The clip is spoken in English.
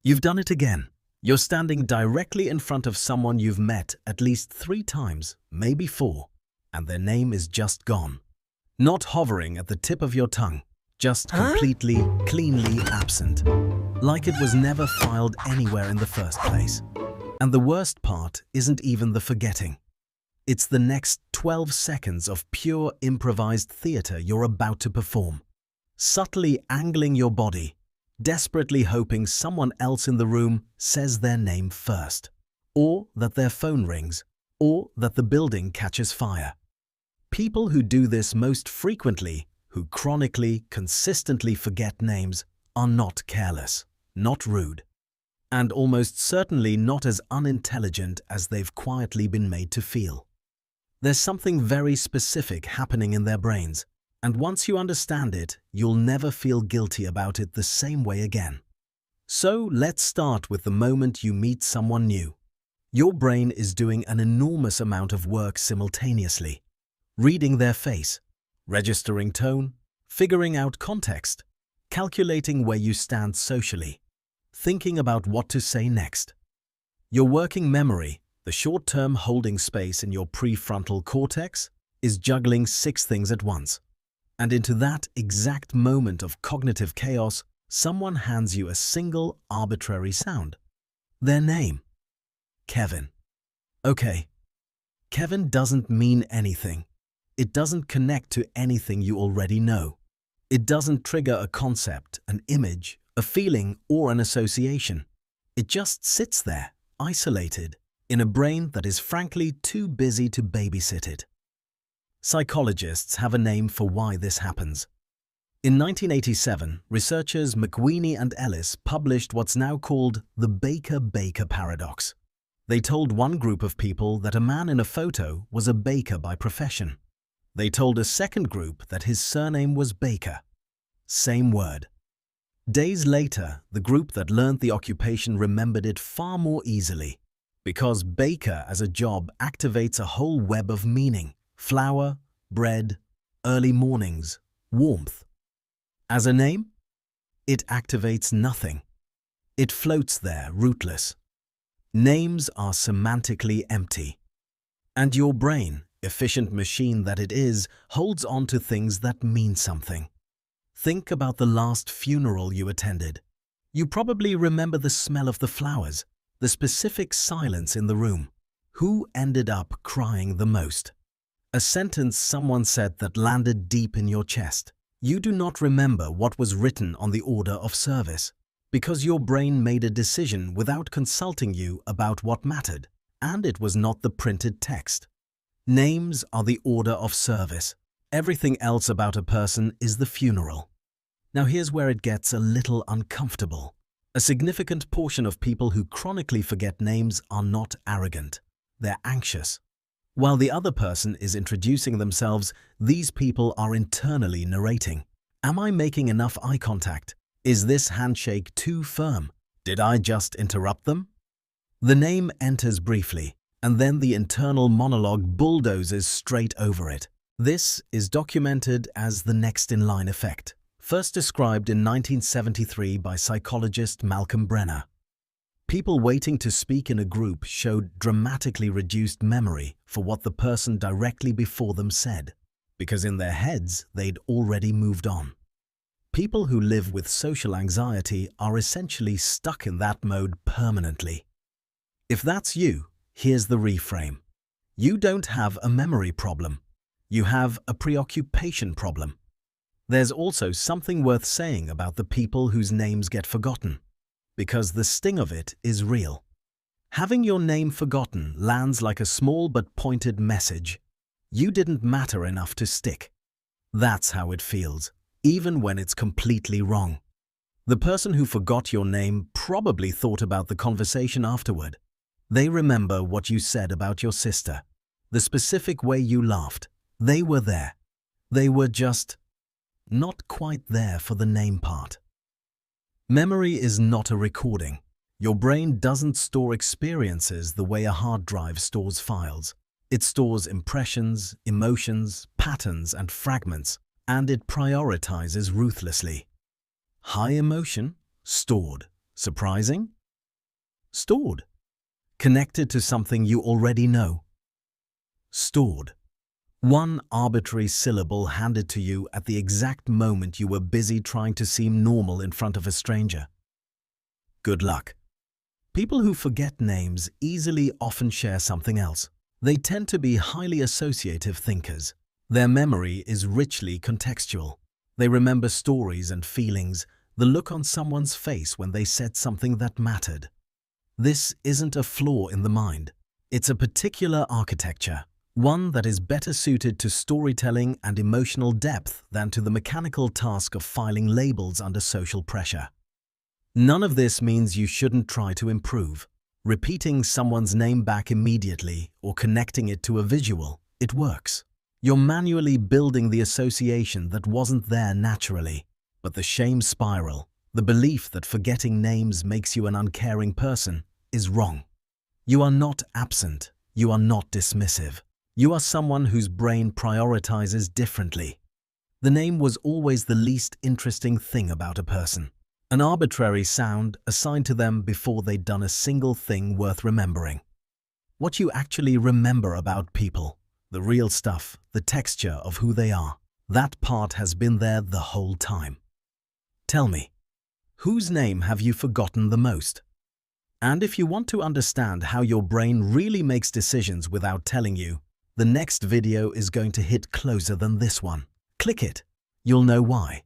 You've done it again. You're standing directly in front of someone you've met at least 3 times, maybe 4, and their name is just gone. Not hovering at the tip of your tongue, just completely, cleanly absent. Like it was never filed anywhere in the first place. And the worst part isn't even the forgetting. It's the next 12 seconds of pure improvised theater you're about to perform. Subtly angling your body, desperately hoping someone else in the room says their name first, or that their phone rings, or that the building catches fire. People who do this most frequently, who chronically, consistently forget names, are not careless, not rude, and almost certainly not as unintelligent as they've quietly been made to feel. There's something very specific happening in their brains, and once you understand it, you'll never feel guilty about it the same way again. So let's start with the moment you meet someone new. Your brain is doing an enormous amount of work simultaneously, reading their face, registering tone, figuring out context, calculating where you stand socially, thinking about what to say next. Your working memory, the short-term holding space in your prefrontal cortex, is juggling 6 things at once. And into that exact moment of cognitive chaos, someone hands you a single arbitrary sound. Their name. Kevin. Okay. Kevin doesn't mean anything. It doesn't connect to anything you already know. It doesn't trigger a concept, an image, a feeling, or an association. It just sits there, isolated, in a brain that is frankly too busy to babysit it. Psychologists have a name for why this happens. In 1987, researchers McWeeny and Ellis published what's now called the Baker-Baker paradox. They told one group of people that a man in a photo was a baker by profession. They told a second group that his surname was Baker. Same word. Days later, the group that learned the occupation remembered it far more easily, because baker as a job activates a whole web of meaning. Flour, bread, early mornings, warmth. As a name, it activates nothing. It floats there, rootless. Names are semantically empty. And your brain, efficient machine that it is, holds on to things that mean something. Think about the last funeral you attended. You probably remember the smell of the flowers, the specific silence in the room. Who ended up crying the most? A sentence someone said that landed deep in your chest. You do not remember what was written on the order of service, because your brain made a decision without consulting you about what mattered, and it was not the printed text. Names are the order of service. Everything else about a person is the funeral. Now here's where it gets a little uncomfortable. A significant portion of people who chronically forget names are not arrogant. They're anxious. While the other person is introducing themselves, these people are internally narrating. Am I making enough eye contact? Is this handshake too firm? Did I just interrupt them? The name enters briefly, and then the internal monologue bulldozes straight over it. This is documented as the next-in-line effect, first described in 1973 by psychologist Malcolm Brenner. People waiting to speak in a group showed dramatically reduced memory for what the person directly before them said, because in their heads they'd already moved on. People who live with social anxiety are essentially stuck in that mode permanently. If that's you, here's the reframe. You don't have a memory problem. You have a preoccupation problem. There's also something worth saying about the people whose names get forgotten, because the sting of it is real. Having your name forgotten lands like a small but pointed message. You didn't matter enough to stick. That's how it feels, even when it's completely wrong. The person who forgot your name probably thought about the conversation afterward. They remember what you said about your sister, the specific way you laughed. They were there. They were just not quite there for the name part. Memory is not a recording. Your brain doesn't store experiences the way a hard drive stores files. It stores impressions, emotions, patterns, and fragments, and it prioritizes ruthlessly. High emotion, stored. Surprising? Stored. Connected to something you already know. Stored. One arbitrary syllable handed to you at the exact moment you were busy trying to seem normal in front of a stranger. Good luck. People who forget names easily often share something else. They tend to be highly associative thinkers. Their memory is richly contextual. They remember stories and feelings, the look on someone's face when they said something that mattered. This isn't a flaw in the mind. It's a particular architecture, one that is better suited to storytelling and emotional depth than to the mechanical task of filing labels under social pressure. None of this means you shouldn't try to improve. Repeating someone's name back immediately or connecting it to a visual, it works. You're manually building the association that wasn't there naturally. But the shame spiral, the belief that forgetting names makes you an uncaring person, is wrong. You are not absent. You are not dismissive. You are someone whose brain prioritizes differently. The name was always the least interesting thing about a person. An arbitrary sound assigned to them before they'd done a single thing worth remembering. What you actually remember about people, the real stuff, the texture of who they are, that part has been there the whole time. Tell me, whose name have you forgotten the most? And if you want to understand how your brain really makes decisions without telling you, the next video is going to hit closer than this one. Click it. You'll know why.